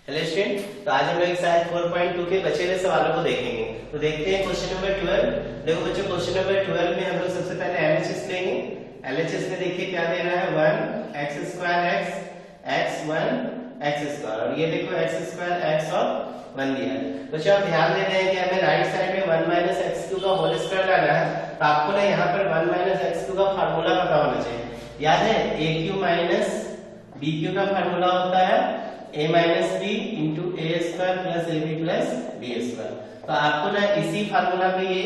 Hello student, तो आज हम लोग शायद 4.2 के बचे हुए सवालों को देखेंगे। तो देखते हैं क्वेश्चन नंबर 12। देखो बच्चों, क्वेश्चन नंबर 12 में हम लोग सबसे पहले एलएचएस लेंगे। एलएचएस में देखिए क्या दे रहा है, 1 x² x 1 और ये देखो x² x और 1 दिया है। बच्चों आप ध्यान दे रहे हैं कि हमें राइट साइड में 1 - x³ का होल स्क्वायर लाना है, तो आपको ना यहाँ पर 1 - x³ का फार्मूला पता होना चाहिए। याद है aq - bq का फार्मूला होता है a - b into a² plus ab plus b²। तो आपको ना इसी फार्मूला पे ये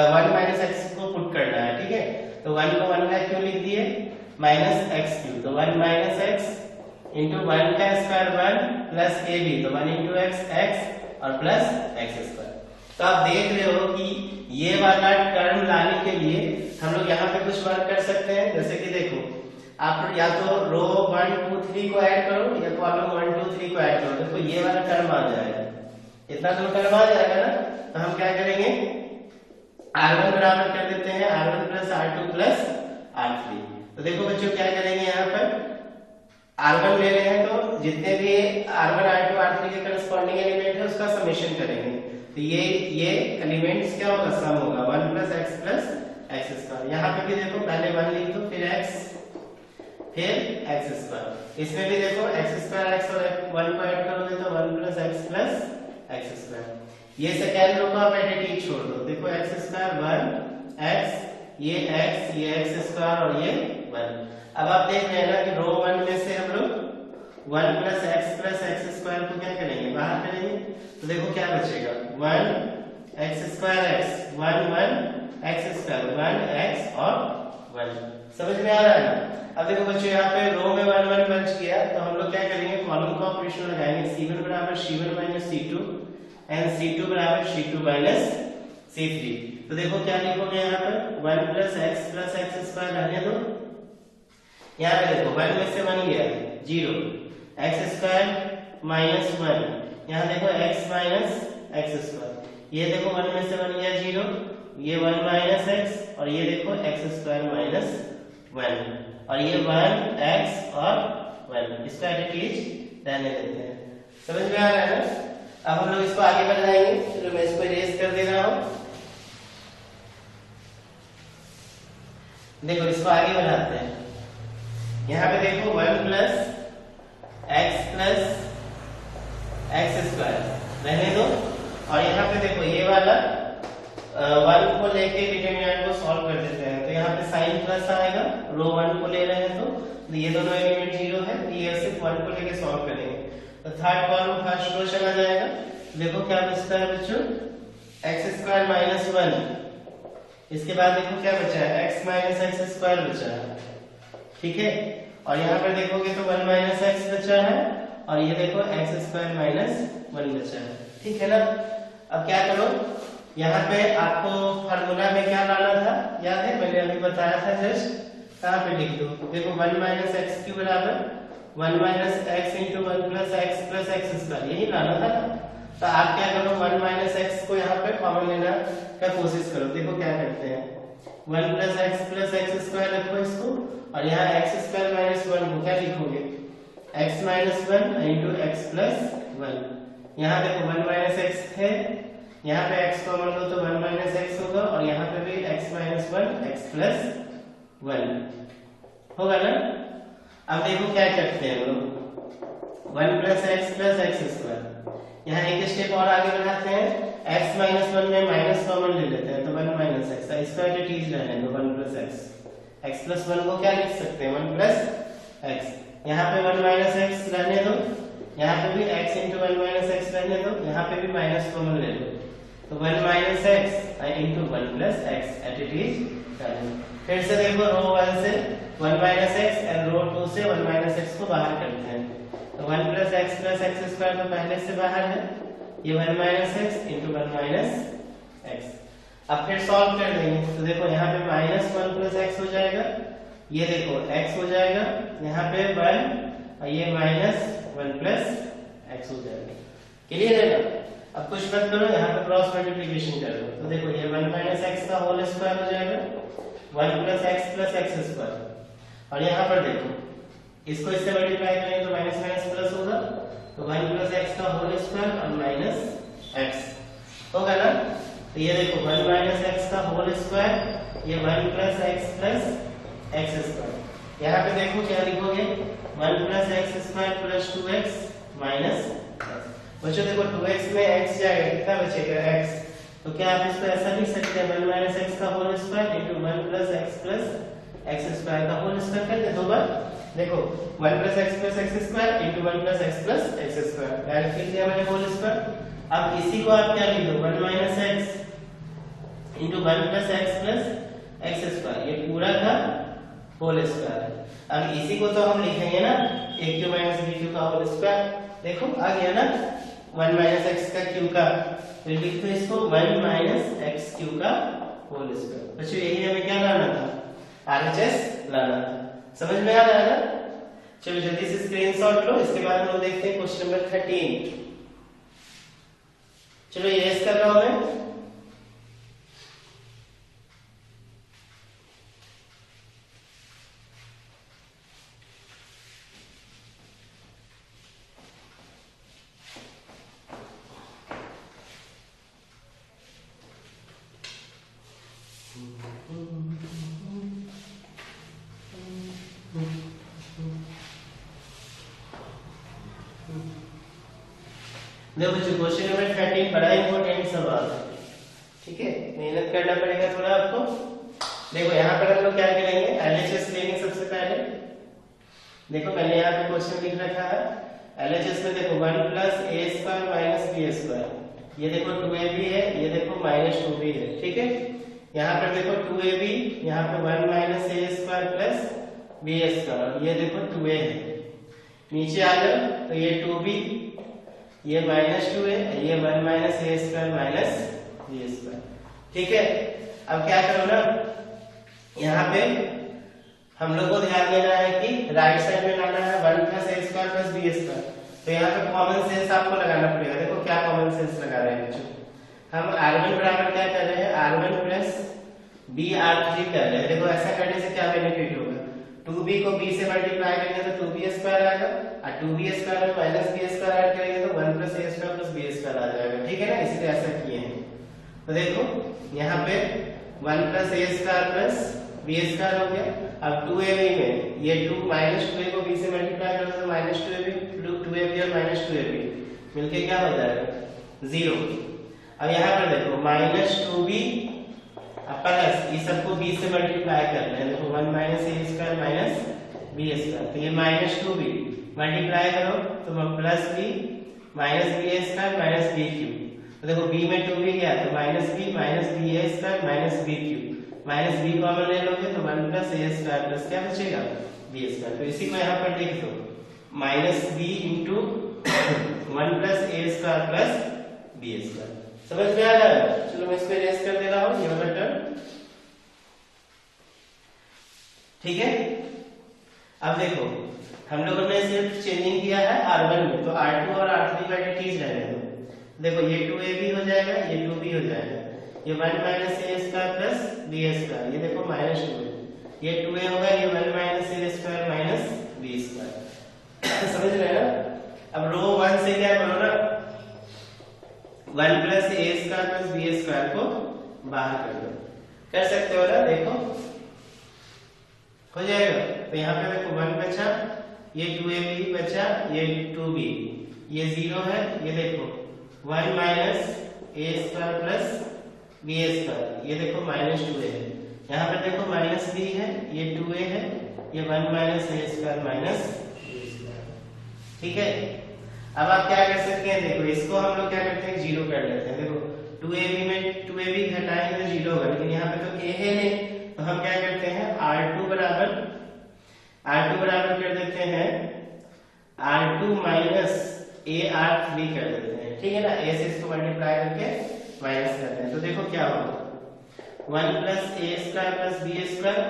1 - x को पुट करना है, ठीक है। तो 1 को 1 का क्यों लिख दिए, -x³ तो 1 - x इंटू 1 का स्क्वायर 1 प्लस ab तो 1 इंटू x x और प्लस x²। तो आप देख रहे हो कि ये वाला टर्म लाने के लिए हम लोग यहाँ पे कुछ वर्क कर सकते हैं। जैसे कि देखो, आप या तो रो 1 2 3 को ऐड करो या कॉलम 1 2 3 को ऐड करो। देखो ये वाला टर्म आ जाएगा, इतना तो टर्म आ जाएगा ना। तो हम क्या करेंगे, r1 बराबर कर देते हैं r1 plus r2 plus r3। तो देखो बच्चों क्या करेंगे, यहाँ पर r1 ले रहे हैं तो जितने भी r1 r2 r3 के करस्पॉन्डिंग एलिमेंट है उसका समेशन करेंगे। तो ये एलिमेंट्स क्या होगा, सम होगा 1 प्लस x प्लस x²। यहाँ पे भी देखो पहले 1 लिख दो, फिर x फिर x²। इसमें भी देखो x² x और 1 को ऐड करोगे तो 1 प्लस x प्लस x²। ये सेकेंड रो को आप एडिटिव छोड़ दो। देखो x² 1 x, ये x, ये x² और ये 1। अब आप देख रहे हैं ना कि रो 1 में से हम लोग 1 प्लस x को क्या करेंगे, बाहर करेंगे। तो देखो क्या बचेगा, 1 x² x 1 1 x² 1 x और 1। समझ में आ रहा है ना। अब देखो बच्चों, यहाँ पे रो में 1 1 बच गया, तो हम लोग क्या करेंगे, कॉलम का ऑपरेशन लगाएंगे। c1 बराबर c1 minus c2 and c2 बराबर c2 माइनस c3। तो देखो क्या लिखोगे यहाँ पर, 1 प्लस x² रहने दो। यहाँ पे देखो 1 में से 1 गया 0, x² माइनस 1, यहाँ देखो x माइनस x²। ये देखो 1 में से 1 गया 0, ये 1 माइनस x और ये देखो x² माइनस 1 और ये 1 x और 1। इसका एडिटिव रहने देते हैं। समझ में आ रहा है ना। अब हम लोग इसको आगे बढ़ाएंगे। चलो मैं इसको इरेज कर दे रहा हूं। देखो इसको आगे बढ़ाते हैं। यहाँ पे देखो 1 प्लस x² रहने दो और यहाँ पे देखो ये वाला 1 को लेके डिटरमिनेंट को सॉल्व कर देते हैं। तो यहाँ पे साइन प्लस आएगा, रो 1 को ले रहे हैं तो ये दोनों एलिमेंट 0 है, तो ये सिर्फ 1 को लेके सॉल्व करेंगे। तो थर्ड कॉलम फर्स्ट रो चला जाएगा। देखो क्या बचता है बच्चों, x² माइनस 1। इसके बाद देखो क्या बचा है, x माइनस x² बचा है, ठीक है। और यहाँ पर देखोगे तो 1 माइनस x बचा है और ये देखो x² माइनस 1 बचा है, ठीक है ना। अब क्या करो, यहाँ पे आपको फार्मूला में क्या लाना था, याद है, मैंने अभी बताया था जस्ट। कहाँ पे लिख दो, देखो 1 माइनस x³ बराबर 1 minus x into 1 plus x plus x², यही लाना था ना। तो आप क्या करो, 1 माइनस x को यहाँ पे कॉमन लेना का कोशिश करो। देखो क्या करते हैं, 1 प्लस x प्लस x² रखो इसको और यहाँ x² माइनस 1 को क्या लिखोगे, x minus 1 into x plus 1। यहाँ देखो 1 माइनस x है, यहाँ पे x कॉमन लो तो 1 माइनस x होगा और यहाँ पे भी x माइनस 1 x प्लस 1 होगा ना। अब देखो क्या करते हैं हम लोग, 1 प्लस x प्लस x²। यहाँ एक स्टेप और आगे बढ़ाते हैं, x माइनस 1 में माइनस कॉमन ले लेते हैं तो 1 माइनस x, इसका एडिटिव रहने दो 1 प्लस x प्लस 1 को क्या लिख सकते हैं, 1 प्लस x। यहाँ पे 1 माइनस x रहने दो, यहाँ पे भी x इंटू 1 माइनस x रहने दो, यहाँ पे भी माइनस कॉमन ले लो तो 1 minus x into 1 plus x additive रहने दो। फिर से देखो रो 1 से 1 माइनस x एंड रो 2 से 1 माइनस x को बाहर करते हैं। तो 1 प्लस x² तो पहले से बाहर है, ये 1 minus x into 1 minus x। अब फिर सॉल्व कर देंगे। तो देखो यहाँ पे माइनस 1 प्लस x हो जाएगा, ये देखो x हो जाएगा, यहाँ पे 1 और ये माइनस 1 प्लस x हो जाएगा। क्लियर है ना। अब कुछ मत करो, यहाँ पे क्रॉस मल्टीप्लिकेशन कर दो। तो देखो ये 1 माइनस x का होल स्क्वायर हो जाएगा, 1 प्लस x² और यहाँ पर देखो इसको इससे मल्टीप्लाई करेंगे तो माइनस माइनस प्लस होगा, तो 1 प्लस एक्स का होल स्क्वायर और माइनस एक्स होगा ना। तो ये देखो 1 माइनस एक्स का होल स्क्वायर, ये 1 प्लस एक्स स्क्वायर। यहाँ पे देखो क्या लिखोगे 1 plus x square plus 2x minus x. बच्चों देखो 2x में x जाएगा, कितना बचेगा x। तो क्या आप इसको ऐसा लिख सकते हैं 1 माइनस एक्स का whole square into 1 plus x square का होल स्क्वायर कर दे दो बार। देखो 1 plus x square into 1 plus x square direct लिख दिया मैंने होल स्क्वायर। अब इसी को आप क्या लिख दो 1 minus x into 1 plus x square, ये पूरा का होल स्क्वायर है। अब इसी को तो हम लिखेंगे ना a Q minus b Q का होल स्क्वायर। देखो आ गया ना 1 माइनस एक्स का क्यू का, तो लिख दो इसको 1 माइनस एक्स क्यू का होल स्क्वायर। बच्चों यही हमें क्या लाना था, आरएचएस लाना था। समझ में आ रहा है ना। चलो जल्दी से स्क्रीनशॉट लो, इसके बाद हम लोग देखते हैं क्वेश्चन नंबर 13। चलो यस कर रहा हूं मैं। देखो बच्चों क्वेश्चन नंबर 13 बड़ा इंपॉर्टेंट सवाल है, ठीक है, मेहनत करना पड़ेगा थोड़ा आपको। देखो यहाँ पर हम लोग क्या करेंगे, एलएचएस लेंगे सबसे पहले। देखो मैंने यहाँ पे क्वेश्चन लिख रखा है एलएचएस में। देखो 1 plus A square minus B square, ये देखो 2ab है, ये देखो माइनस 2b है, ठीक है। यहाँ पर देखो 2ab, यहाँ पे 1 minus A square plus B square, ये देखो 2a है। नीचे आ जाओ तो ये 2b, ये माइनस 2 है, ये 1 minus A square minus B square, ठीक है। अब क्या करो ना, यहाँ पे हम लोग को ध्यान देना है कि राइट साइड में लाना है 1 plus A square plus B square. तो यहाँ पे कॉमन सेंस आपको लगाना पड़ेगा। देखो क्या कॉमन सेंस लगा रहे हैं बच्चों, हम r1 बराबर क्या कर रहे हैं, r1 प्लस b r3 कर रहे हैं। देखो ऐसा करने से क्या बेनिफिट होगा, 2b को b से मल्टीप्लाई करेंगे तो 2b स्क्वायर आएगा, और 2b स्क्वायर में माइनस b स्क्वायर ऐड करेंगे तो 1 plus a square plus b square आ जाएगा, ठीक है ना। इसलिए ऐसा किए हैं। तो देखो यहाँ पे 1 plus a square plus b square हो गया। अब 2ab में ये 2 माइनस 2a को b से मल्टीप्लाई करोगे तो माइनस 2ab और माइनस 2ab मिलके क्या हो जाएगा 0। अब यहाँ पर देखो माइनस 2b प्लस ये सबको b से मल्टीप्लाई कर रहे हैं। देखो 1 minus a square minus b square, तो ये माइनस 2b मल्टीप्लाई करो तो plus b minus b square minus b cube. तो देखो b में 2b गया तो minus b square minus b cube, minus b common ले लोगे तो 1 प्लस a स्क्वायर प्लस क्या बचेगा b स्क्वायर। तो इसी को यहाँ पर लिख दो minus b into 1 plus a square plus b square. समझ में आ रहा है। चलो मैं इसको इरेज कर दे रहा हूँ, ये वाला टर्म, ठीक है। अब देखो हम लोगों ने सिर्फ चेंजिंग किया है r1 में, तो r2 और r3 का डिटीज रहने दो। देखो ये 2ab हो जाएगा, ये 2b हो जाएगा, ये 1 minus a square plus b square, ये देखो माइनस 2 है, ये 2a होगा, ये 1 minus a square minus b square. समझ रहे हैं ना। अब रो 1 से क्या करो ना, 1 plus a square plus b square को बाहर कर दो, कर सकते हो ना। देखो हो जाएगा। तो यहाँ पे देखो 1 बचा, ये 2ab बचा, ये 2b, ये 0 है, ये देखो 1 minus a square plus b square, ये देखो माइनस 2a है। यहाँ पर देखो माइनस b है, ये 2a है, ये 1 minus a square minus b square, ठीक है। अब आप क्या कर सकते हैं, देखो इसको हम लोग क्या करते हैं 0 कर लेते हैं। देखो 2ab में 2ab घटाएंगे तो 0 होगा, लेकिन यहाँ पे तो a है नहीं, तो हम क्या करते हैं r2 बराबर कर देते हैं r2 माइनस a r3 कर देते हैं, ठीक है ना। a से इसको मल्टीप्लाई करके माइनस करते हैं, तो देखो क्या होगा 1 plus a square plus b square.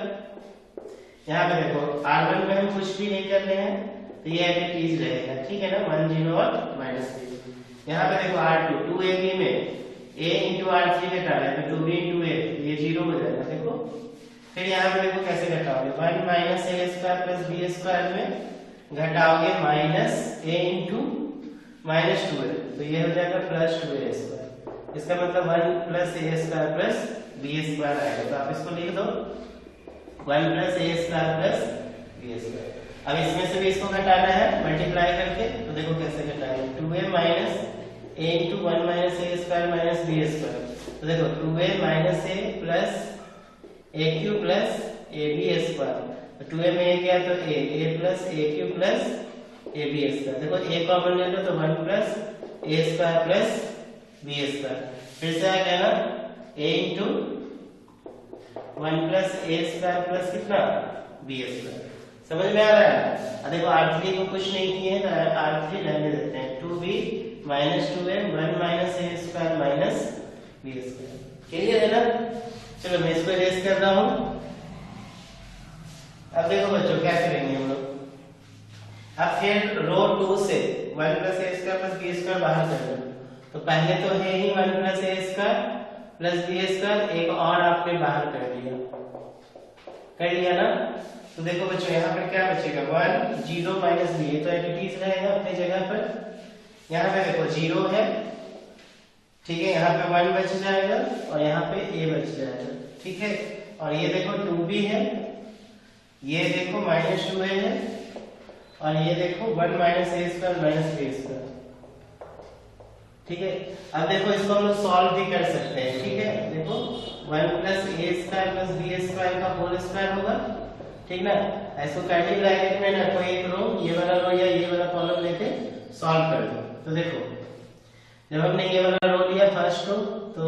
यहाँ पे देखो r1 में हम कुछ भी नहीं कर रहे हैं, तो ये एडिटीज रहेगा, ठीक है ना, 1 0 और माइनस 3। यहाँ पे देखो r2 2ab में a इंटू r3 घटा रहे हैं, तो 2b इंटू a, ये 0 हो जाएगा। देखो फिर यहाँ पे देखो कैसे घटाओगे, 1 minus a square plus b square में घटाओगे minus a into minus 2a, तो ये हो जाएगा प्लस 2a स्क्वायर। इसका मतलब 1 plus A square plus B square आएगा। तो आप इसको लिख दो 1 plus A square plus B square. अब इसमें से भी इसको घटाना है मल्टीप्लाई करके, तो देखो कैसे घटाएंगे, 2a minus a into 1 minus A square minus B square. तो देखो 2a minus A plus A Q plus A B square. तो 2a में a गया तो a plus A Q plus A B square. देखो a कॉमन ले लो तो 1 plus A square plus B square. फिर से आ गया ना a into 1 plus A square plus कितना बी स्क्वायर। समझ में आ रहा है? अब देखो R3 को कुछ नहीं किए हैं तो R3 रहने देते हैं, 2b minus 2a 1 minus A square minus B square. Clear है ना? चलो मैं इसको इरेज कर रहा हूं। अब देखो बच्चों क्या करेंगे हम लोग, अब फिर रो 2 से 1 plus A square plus B square बाहर कर लो। तो पहले तो है ही 1 plus A square plus B square, एक और आपने बाहर कर लिया ना। तो देखो बच्चों यहाँ पर क्या बचेगा, 1 0 माइनस बी, ये तो एडिटीज रहेगा अपनी जगह पर। यहाँ पे देखो 0 है, ठीक है, यहाँ पे 1 बच जाएगा और यहाँ पे a बच जाएगा, ठीक है। और ये देखो 2b है, ये देखो माइनस 2a है, और ये देखो 1 minus A square minus B square, ठीक है। अब देखो इसको हम लोग सॉल्व भी कर सकते हैं, ठीक है। देखो 1 plus A square plus B square का होल स्क्वायर होगा, ठीक ना। ऐसे करने ब्रैकेट में ना कोई एक रो, ये वाला रो या ये वाला कॉलम लेके सॉल्व कर दो। तो देखो जब हमने ये वाला रो लिया फर्स्ट रो, तो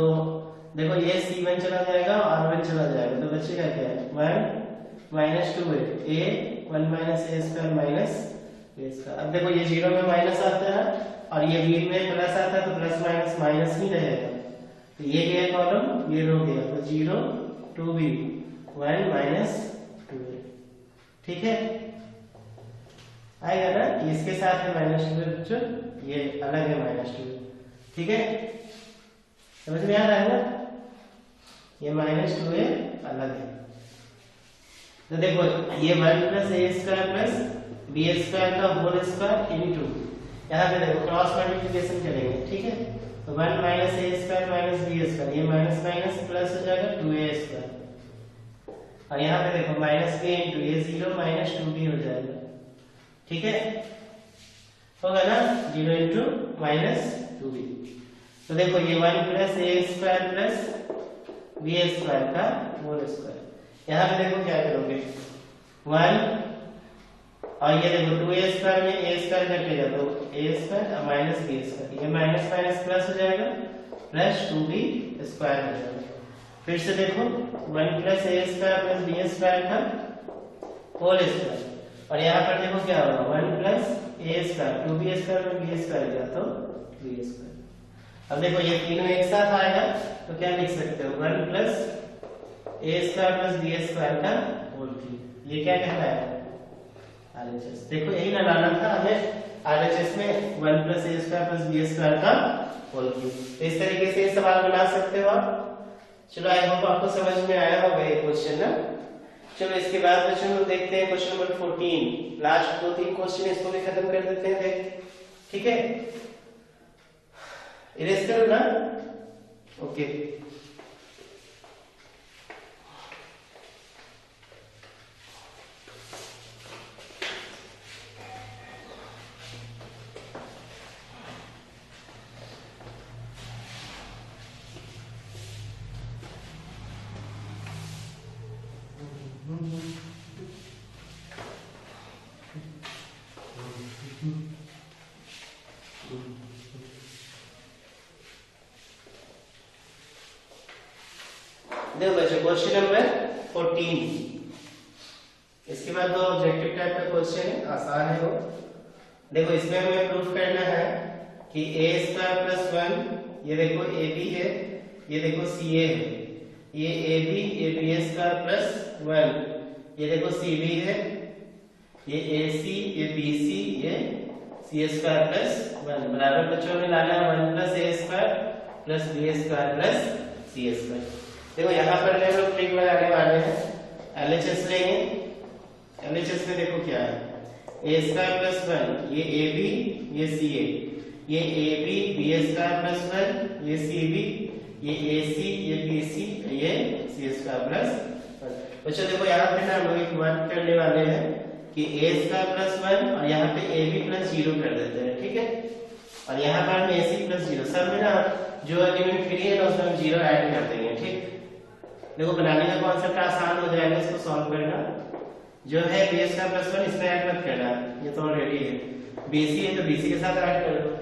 देखो ये c1 चला जाएगा और r1 चला जाएगा, तो बचेगा क्या है 1 minus 2a 1 minus A square minus B square. अब देखो ये 0 में माइनस आता है और ये b में प्लस आता है, तो प्लस माइनस माइनस ही रहेगा। तो ये गया कॉलम, ये रो गया, तो 0 2b 1 माइनस 2a, ठीक है। आएगा ना, इसके साथ है माइनस 2, ये अलग है माइनस 2, ठीक है। समझ में आ रहा है ना, ये माइनस 2a अलग है। तो देखो ये 1 plus A square plus B square का होल स्क्वायर इनटू, यहाँ पे देखो क्रॉस मल्टीप्लिकेशन करेंगे, ठीक है। तो 1 minus A square minus B square, ये माइनस माइनस प्लस हो जाएगा 2a स्क्वायर, और यहाँ पे देखो माइनस बी इंटू ये 0 माइनस 2b हो जाएगा, ठीक है। होगा ना 0 इंटू माइनस 2b। तो देखो ये 1 plus A square plus B square का होल स्क्वायर। यहाँ पे देखो क्या करोगे 1 और ये देखो 2a स्क्वायर में a स्क्वायर कटेगा, तो a square minus b square, ये माइनस माइनस प्लस हो जाएगा प्लस 2b स्क्वायर हो जाएगा। फिर से देखो 1 plus A square plus B square का होल स्क्वायर, और यहाँ पर देखो क्या होगा 1 plus A square 2b square में बी स्क्वायर गया तो बी स्क्वायर। अब देखो ये तीनों एक साथ आएगा, तो क्या लिख सकते हो 1 plus A square plus B square का होल क्यूब। ये क्या कहलाएगा RHS। देखो यही ना लाना था हमें RHS में 1 plus A square plus B square का होल क्यूब। तो इस तरीके से ये सवाल बना सकते हो आप। चलो आई होप आपको समझ में आया होगा ये क्वेश्चन ना। चलो इसके बाद बच्चों लोग देखते हैं क्वेश्चन नंबर 14, लास्ट 2-3 क्वेश्चन इसको भी खत्म कर देते हैं, देख, ठीक है। इरेज करो ना, ओके। देखो बच्चों क्वेश्चन नंबर 14, इसके बाद दो ऑब्जेक्टिव टाइप का क्वेश्चन है, आसान है वो। देखो इसमें हमें प्रूफ करना है कि a स्क्वायर प्लस 1, ये देखो ab है, ये देखो ca है, ये ab स्क्वायर प्लस 1, ये देखो cb है, ये ac, ये bc, ये c स्क्वायर प्लस 1 बराबर बच्चों में लाना है 1 plus a square plus b square plus c square. देखो यहाँ पर हम लोग ट्रिक लगाने वाले हैं, LHS लेंगे। LHS में देखो क्या है, a स्क्वायर प्लस 1, ये ab, ये ca, ये A B B square plus 1, ये सी बी, ये ए सी, ये बी सी, ये सी स्क्वायर प्लस। बच्चों देखो यहाँ पे ना हम लोग एक वर्क करने वाले हैं कि ए स्क्वायर प्लस 1 और यहाँ पे ए बी प्लस 0 कर देते हैं, ठीक है। और यहाँ पर हम ए सी प्लस 0 सब में ना जो एलिमेंट फ्री है ना उसमें हम 0 ऐड कर देंगे, ठीक। देखो बनाने का कॉन्सेप्ट आसान हो जाएगा, इसको सॉल्व करना। जो है बी स्क्वायर प्लस 1 इसमें ऐड मत करना, ये तो ऑलरेडी है। बीसी है तो बीसी के साथ ऐड कर दो।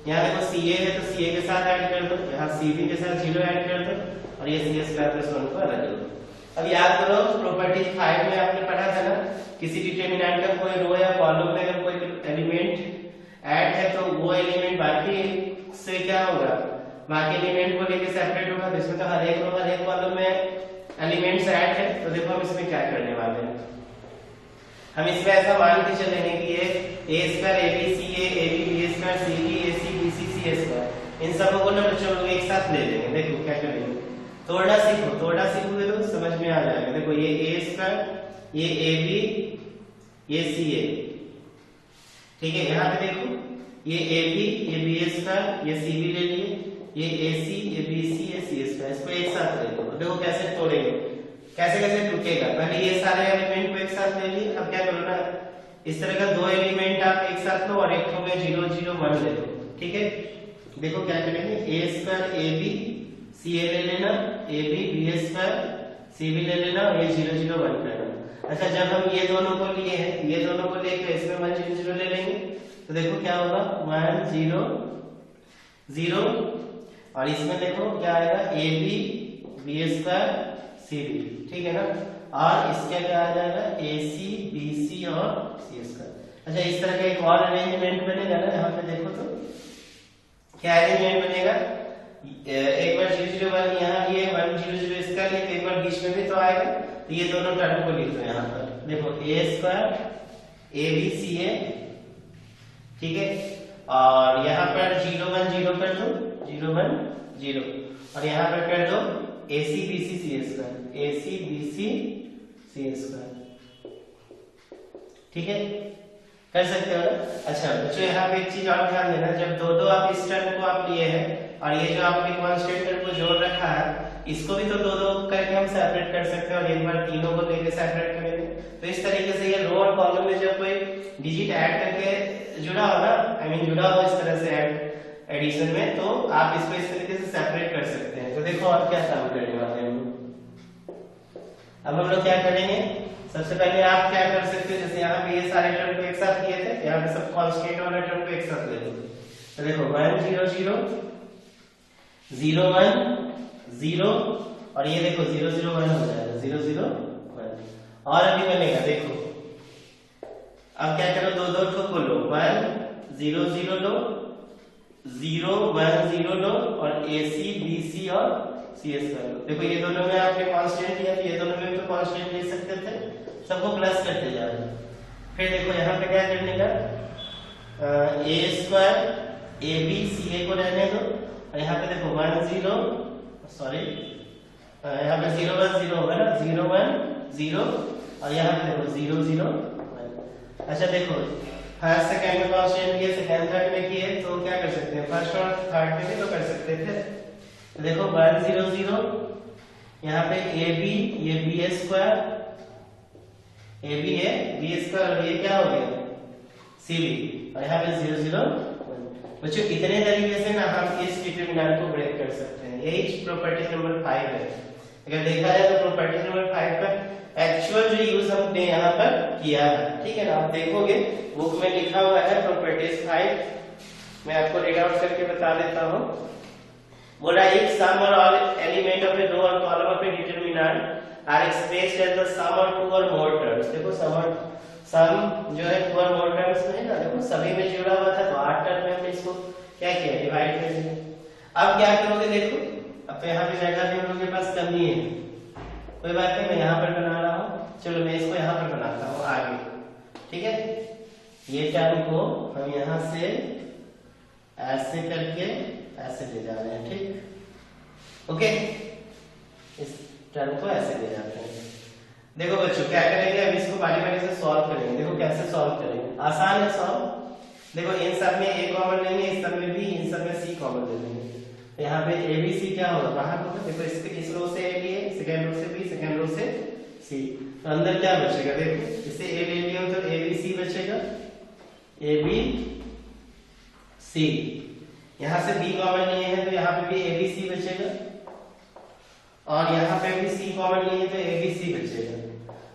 यहाँ देखो सी ए है तो सी ए के साथ ऐड कर दो, यहाँ सी बी के साथ 0 ऐड कर दो और ये सी स्क्वायर प्लस 1 को अलग कर दो। अब याद करो प्रॉपर्टी 5 में आपने पढ़ा था ना, किसी डिटरमिनेंट का कोई रो या कॉलम में अगर कोई एलिमेंट ऐड है तो वो एलिमेंट बाकी से क्या होगा, बाकी एलिमेंट को लेके सेपरेट होगा। तो इसमें तो हर एक रो हर एक कॉलम में एलिमेंट्स ऐड है। तो देखो हम इसमें क्या करने वाले हैं, हम इसमें ऐसा मान के चलेंगे कि ये A square A B C A B B square C B A C B C C square, इन सबको को ना बच्चों लोग एक साथ ले लेंगे। देखो क्या करेंगे, तोड़ना सीखो, तोड़ना सीखोगे तो समझ में आ जाएगा। देखो ये ए स्क्वायर, ये ए बी, ये सी ए, ठीक है। यहाँ पे देखो ये ए बी, ये बी स्क्वायर, ये सी बी ले लिए, ये ए सी, ये बी सी, ये सी स्क्वायर, इसको एक साथ ले लो। देखो कैसे तोड़ेंगे, कैसे कैसे टूटेगा। पहले ये सारे एलिमेंट को एक साथ ले लिए। अब क्या करो ना, इस तरह का दो एलिमेंट आप एक साथ लो और एक को में 0 0 1 ले लो, ठीक है। देखो क्या करेंगे, ए square A B C A ले लेना, A B B square C B ले लेना और ये 0 0 1 करना। अच्छा जब हम ये दोनों को लिए हैं, ये दोनों को लेकर इसमें 1 0 0 ले लेंगे तो देखो क्या होगा 1 0 0 और इसमें देखो क्या आएगा A B B square C B, ठीक है ना। और इसका क्या आ जाएगा ए सी बी सी और सी स्क्वायर। अच्छा इस तरह का एक और अरेंजमेंट बनेगा ना, यहाँ पे देखो तो क्या अरेंजमेंट बनेगा, एक बार 0 0 1 यहाँ ये 1 0 0 इसका लिए, एक बार बीच में भी तो आएगा। तो ये दोनों टर्म को लिख दो यहाँ पर। देखो ए स्क्वायर ए बी सी ए, ठीक है। और यहाँ पर 0 1 0 कर दो, 0 1 0 और यहाँ पर कर दो ए C B C C square, ए C B C C square, ठीक है। कर सकते हो ना। अच्छा बच्चों यहाँ पे एक चीज और ध्यान देना, जब दो दो आप इस टर्म को आप लिए हैं और ये जो आपने कांस्टेंट टर्म को जोड़ रखा है इसको भी तो दो दो करके हम सेपरेट कर सकते हैं और एक बार तीनों को लेके सेपरेट करेंगे। तो इस तरीके से ये रो और कॉलम में जब कोई डिजिट ऐड करके जुड़ा हो ना, आई मीन जुड़ा हो इस तरह से एडिशन में, तो आप इसको इस तरीके से सेपरेट कर सकते हैं। तो देखो आप क्या काम करने वाले हैं। अब हम लोग क्या करेंगे, सबसे पहले आप क्या कर सकते हो, जैसे यहाँ पे ये सारे टर्म को एक साथ किए थे, यहाँ पे सब कांस्टेंट वाला टर्म को एक साथ ले लो। तो देखो 1 0 0 0 1 0 और ये देखो 0 0 1 हो जाएगा, 0 0 1। और अभी बनेगा देखो, अब क्या करो दो दो ठो को लो, 1 0 0 लो, 0 1 0 लो और ए सी बी सी और सी स्क्वायर लो। देखो ये दोनों में आपने कांस्टेंट लिया, ये दोनों में भी तो कांस्टेंट ले सकते थे, सबको प्लस करते जा रहे। फिर देखो यहाँ पे क्या करने का, ए स्क्वायर ए बी सी ए को रहने दो और यहाँ पे देखो 1 0 सॉरी यहाँ पे 0 1 0 होगा ना, 0 1 0 और यहाँ पे देखो 0 0 1। अच्छा देखो फर्स्ट सेकंड में कांस्टेंट किए, सेकंड थर्ड में किए, तो क्या कर सकते हैं, फर्स्ट और थर्ड में भी तो कर सकते थे। तो देखो 1 0 0 यहाँ पे ए बी, ये बी स्क्वायर ए बी है बी स्क्वायर और ये क्या हो गया सी बी और यहाँ पे 0 0 1। बच्चों इतने तरीके से ना हम इस डिटरमिनेंट को ब्रेक कर सकते हैं। यही प्रॉपर्टी नंबर 5 है। अगर देखा जाए तो प्रॉपर्टी नंबर 5 का एक्चुअल जो यूज हमने यहाँ पर किया है, ठीक है ना। आप देखोगे बुक में लिखा हुआ है प्रॉपर्टीज 5, मैं आपको रीड आउट करके बता देता हूँ। बोला एक sum or all element of a row or column of a determinant are expressed as the sum or two और मोर टर्म्स। देखो सम जो है टू और मोर टर्म्स में है ना, देखो सभी में जुड़ा हुआ था तो 8 टर्म में हमने इसको क्या किया, डिवाइड कर दिया। अब क्या करोगे, देखो अब तो यहाँ पे जगह भी हम लोग के पास कमी है, कोई बात नहीं, मैं यहाँ पर बना रहा हूँ। चलो मैं इसको यहाँ पर बनाता हूँ आगे, ठीक है। ये टर्म को हम यहाँ से ऐसे करके ऐसे ले जा रहे हैं, ठीक, ओके। इस टर्म को ऐसे ले जाते हैं। देखो बच्चों क्या करेंगे, अब इसको बारी बारी से सॉल्व करेंगे। देखो कैसे सॉल्व करेंगे, आसान है सॉल्व। देखो इन सब में ए कॉमन लेंगे, इस सब में भी, इन सब में सी कॉमन ले लेंगे। तो यहाँ पे ए बी सी क्या होगा, बाहर होगा। देखो इस रो से ए लिए, सेकंड रो से बी, सेकंड रो से सी, तो अंदर क्या बचेगा, देखो इससे ए ले लिया तो ए बी सी बचेगा, ए बी सी। यहाँ से बी कॉमन लिए है तो यहाँ पे भी ए बी सी बचेगा, और यहाँ पे भी सी कॉमन लिए तो ए बी सी बचेगा।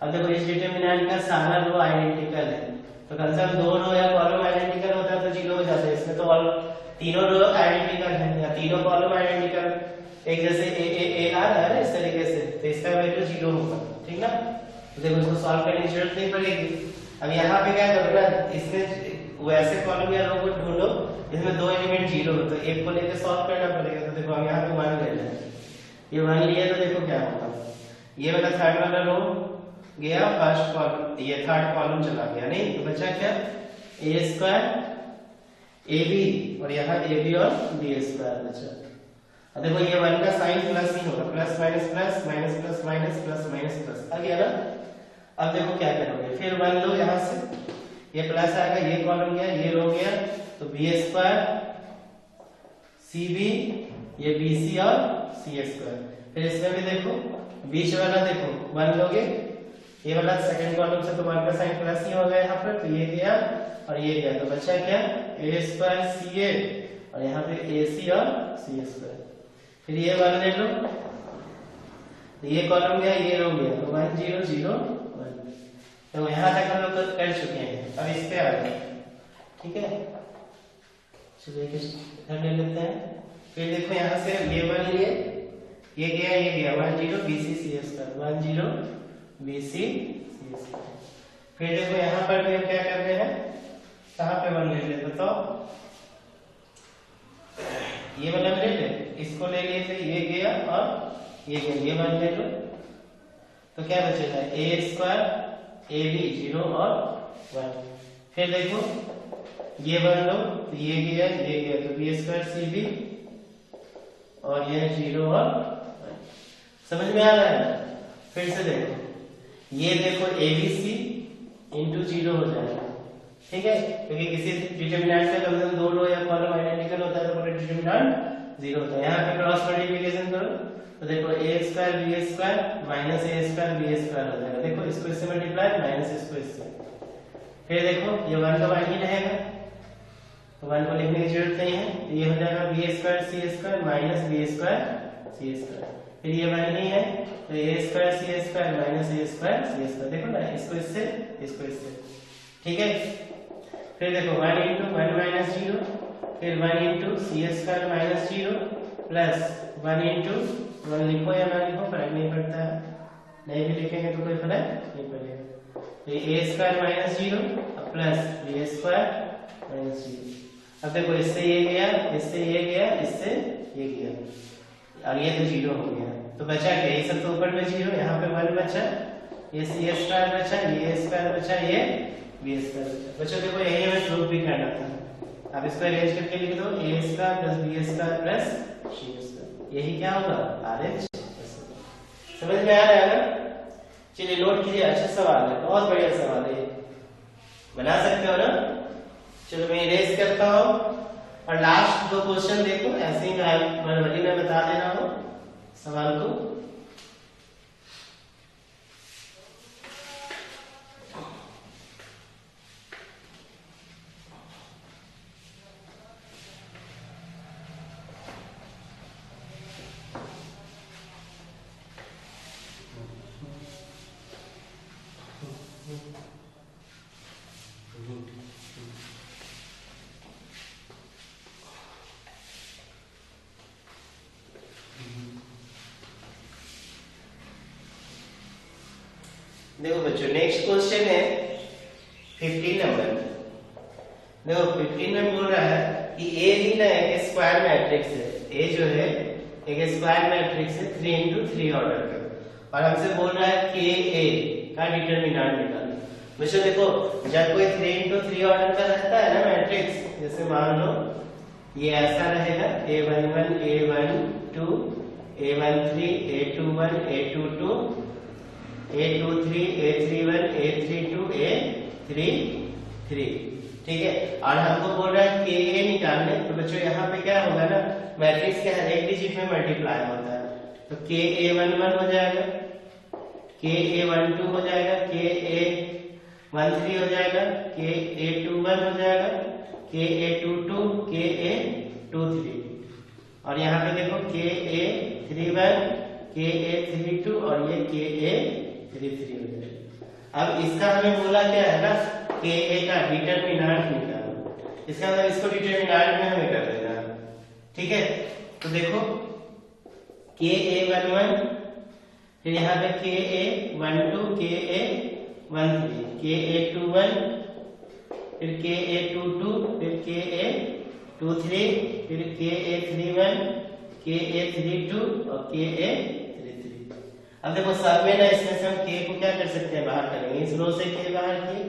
अब देखो इस डिटरमिनेंट का सारा रो आइडेंटिकल है, तो कम से कम दो रो या कॉलम आइडेंटिकल होता है तो जीरो हो जाता है। इसमें तो ऑल तीनों रो आइडेंटिकल है या तीनों कॉलम आइडेंटिकल, एक जैसे ए आ रहा है इस तरीके से, तो इसका वैल्यू जीरो होगा, ठीक ना। तो देखो इसको सॉल्व करने की जरूरत नहीं पड़ेगी। अब यहाँ पे क्या करोगे, इसमें वैसे कॉलम या रो को ढूंढो जिसमें दो एलिमेंट जीरो हो, तो एक को लेकर सॉल्व करना पड़ेगा। तो देखो हम यहाँ पे 1 ले लें, ये 1 लिया तो देखो क्या होगा, ये वाला थर्ड वाला रो गया, फर्स्ट कॉलम, ये थर्ड कॉलम चला गया, नहीं तो बचा क्या, ए स्क्वायर ए बी, और यहाँ ए बी और बी स्क्वायर बचा। अब देखो ये 1 का साइन प्लस ही होगा, plus minus plus, minus plus minus, plus minus plus आ गया ना। अब देखो क्या करोगे, फिर 1 लो यहाँ से, ये प्लस आएगा, ये कॉलम गया, ये रो गया, तो बी स्क्वायर सी बी, ये बी सी और सी स्क्वायर। फिर इसमें भी देखो बीच वाला देखो 1 लोगे, ये वाला सेकंड कॉलम से तो 1 का साइन प्लस ही होगा यहाँ पर, तो ये गया और ये गया, तो बचा क्या, ए स्क्वायर सी ए, और यहाँ पे ए सी और सी स्क्वायर। फिर ये 1 ले लो, तो ये कॉलम गया, ये रो गया, तो 1 0 0 1। तो यहाँ तक हम लोग कर चुके हैं। अब इस पे आ गए, ठीक है, चलिए इधर ले लेते हैं। फिर देखो यहाँ से ये 1 लिए, ये गया, ये गया, 1 0 B C C square, 1 0 B C C square. फिर देखो यहाँ पर भी हम क्या कर रहे हैं, कहाँ पे 1 ले लेते, तो ये वाला ले ले, इसको ले लिए थे, ये गया और ये गया, ये 1 ले लो, तो क्या बचेगा, ए स्क्वायर ए बी 0 और 1। फिर देखो ये 1 लो, तो ये गया, ये गया, तो बी स्क्वायर सी बी, और ये 0 और 1। समझ में आ रहा है। फिर से देखो, ये देखो ए बी सी इंटू 0 हो जाएगा, ठीक है, क्योंकि किसी डिटरमिनेंट से कम से कम दो रो या कॉलम आइडेंटिकल होता है तो पूरा डिटरमिनेंट 0 होता है। यहाँ पे क्रॉस मल्टीप्लिकेशन करो, तो देखो ए square B square minus A square B square हो जाएगा। देखो इसको इससे मल्टीप्लाई, माइनस इसको इससे। फिर देखो ये 1 का 1 ही रहेगा, तो 1 को लिखने की जरूरत नहीं है, तो ये हो जाएगा बी स्क्वायर सी स्क्वायर माइनस बी स्क्वायर सी स्क्वायर। फिर ये 1 नहीं है, तो A square C square minus A square C square. देखो ना, इसको इससे, इसको इससे, ठीक है। फिर देखो 1 इंटू 1 माइनस 0, फिर 1 इंटू सी स्क्वायर माइनस 0 प्लस 1 इंटू 1 लिखो या ना लिखो फर्क नहीं पड़ता है, नहीं भी लिखेंगे तो कोई फर्क नहीं पड़ेगा। तो A square minus 0 plus B square minus 0। अब देखो इससे ये गया, इससे ये गया, इससे ये गया, और ये तो 0 हो गया, तो बचा क्या, ये सब तो ऊपर में 0, यहाँ पे 1 बचा, ये सी स्क्वायर बचा, ये स्क्वायर बचा, ये बी स्क्वायर बचा। देखो यही हमें प्रूफ भी करना था। अब इसको अरेंज करके लिख दो, A square plus B square plus C square, यही क्या होगा, आर एच। समझ में आ रहा है ना। चलिए नोट कीजिए, अच्छा सवाल है, बहुत बढ़िया सवाल है, बना सकते हो ना। चलो मैं इरेज करता हूँ, और लास्ट 2 क्वेश्चन देखो, ऐसे ही वर्बली में बता देना हो सवाल को। देखो बच्चों नेक्स्ट क्वेश्चन है 15 नंबर। देखो 15 में बोल रहा है कि ए भी ना एक स्क्वायर मैट्रिक्स है, ए जो है एक स्क्वायर मैट्रिक्स है 3 into 3 ऑर्डर का, और हमसे बोल रहा है कि ए का डिटरमिनेंट निकालो। बच्चों देखो जब कोई 3 into 3 ऑर्डर का रहता है ना मैट्रिक्स, जैसे मान लो ये ऐसा रहेगा a11 a12 a13 a21 a22 a23 a31 a32 a33, ठीक है। और हमको बोल रहा है के ए निकालने, तो बच्चों यहाँ पे क्या होगा ना, मैट्रिक्स के हर एक डिजिट में मल्टीप्लाई होता है, तो के ए 11 हो जाएगा, के ए 12 हो जाएगा, के ए 13 हो जाएगा, के ए 21 हो जाएगा, के ए 22, के ए 23, और यहाँ पे देखो के ए 31, के ए 32 और ये के ए 33 हो जाएगा। अब इसका हमें बोला क्या है ना, के ए का डिटरमिनेंट निकालो, इसका मतलब इसको डिटरमिनेंट में हमें कर देना है, ठीक है। तो देखो के ए 11, फिर यहाँ पे के ए 12, के ए 13, के ए 21, फिर के ए 22, फिर के ए 23, फिर के ए 31, के ए 32 और के ए 33। अब देखो सब में ना इसमें से हम के को क्या कर सकते हैं, बाहर करेंगे, इस रो से के बाहर की,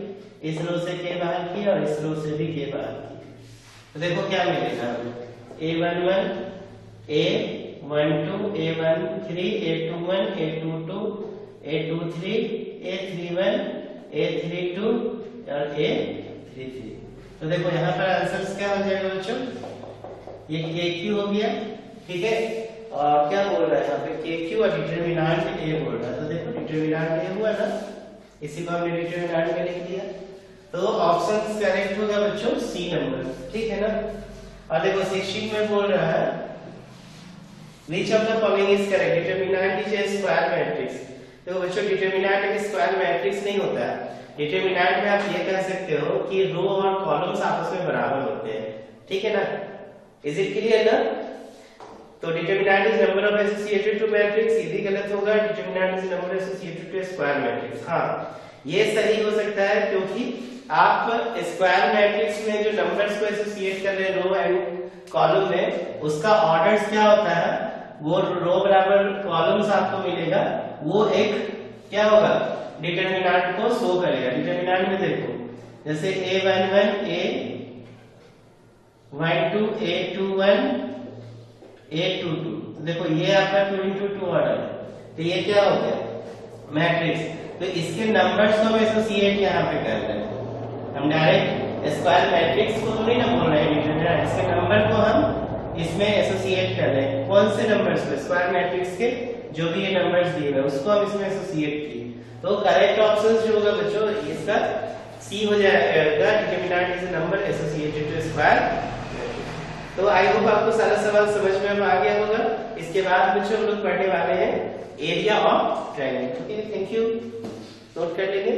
इस रो से के बाहर की और इस रो से भी के बाहर की, तो देखो क्या मिलेगा a11, a12, a13, a21, a22, a23, a31, a32 और a33। तो देखो यहाँ पर आंसर्स क्या हो जाएगा बच्चों, ये के क्यू हो गया, ठीक है। और क्या बोल रहा है यहाँ पे, के क्यू और डिटरमिनेंट ए बोल रहा है, तो देखो डिटरमिनेंट ए हुआ ना, इसी को हमने डिटरमिनेंट में लिख दिया, तो ऑप्शन करेक्ट होगा बच्चों सी नंबर, ठीक है ना। और देखो 16 में बोल रहा है which of the following is correct, determinant is a square matrix. देखो बच्चों डिटरमिनेंट एक स्क्वायर मैट्रिक्स नहीं होता है, डिटरमिनेंट में आप ये कह सकते हो कि रो और कॉलम्स आपस में बराबर होते हैं, ठीक है ना, इज इट क्लियर ना। तो determinant is number of associated to matrix, ये भी गलत होगा, determinant is number associated to square matrix. हाँ ये सही हो सकता है, क्योंकि आप स्क्वायर मैट्रिक्स में जो नंबर्स को एसोसिएट कर रहे हैं रो एंड कॉलम में, उसका ऑर्डर्स क्या होता है, वो रो बराबर कॉलम्स आपको मिलेगा, वो एक क्या होगा डिटरमिनेंट को शो करेगा। डिटरमिनेंट में देखो जैसे a11, a12, a21, a22, तो देखो ये आपका 2 into 2 ऑर्डर है, तो ये क्या हो गया मैट्रिक्स, तो इसके नंबर्स को हम एसोसिएट यहाँ पे कर रहे हैं, हम डायरेक्ट स्क्वायर मैट्रिक्स को तो नहीं ना बोल रहे हैं डिटरमिनेंट, इसके नंबर को हम इसमें एसोसिएट कर रहे हैं। कौन से नंबर्स को, स्क्वायर मैट्रिक्स के जो भी ये नंबर्स दिए हुए उसको हम इसमें एसोसिएट किए, तो करेक्ट ऑप्शन जो होगा बच्चों इसका सी हो जाएगा, determinant is number associated to square. तो आई होप आपको सारा सवाल समझ में आ गया होगा। इसके बाद बच्चों हम लोग पढ़ने वाले हैं एरिया ऑफ ट्रायंगल, ठीक है, थैंक यू, नोट कर लेंगे।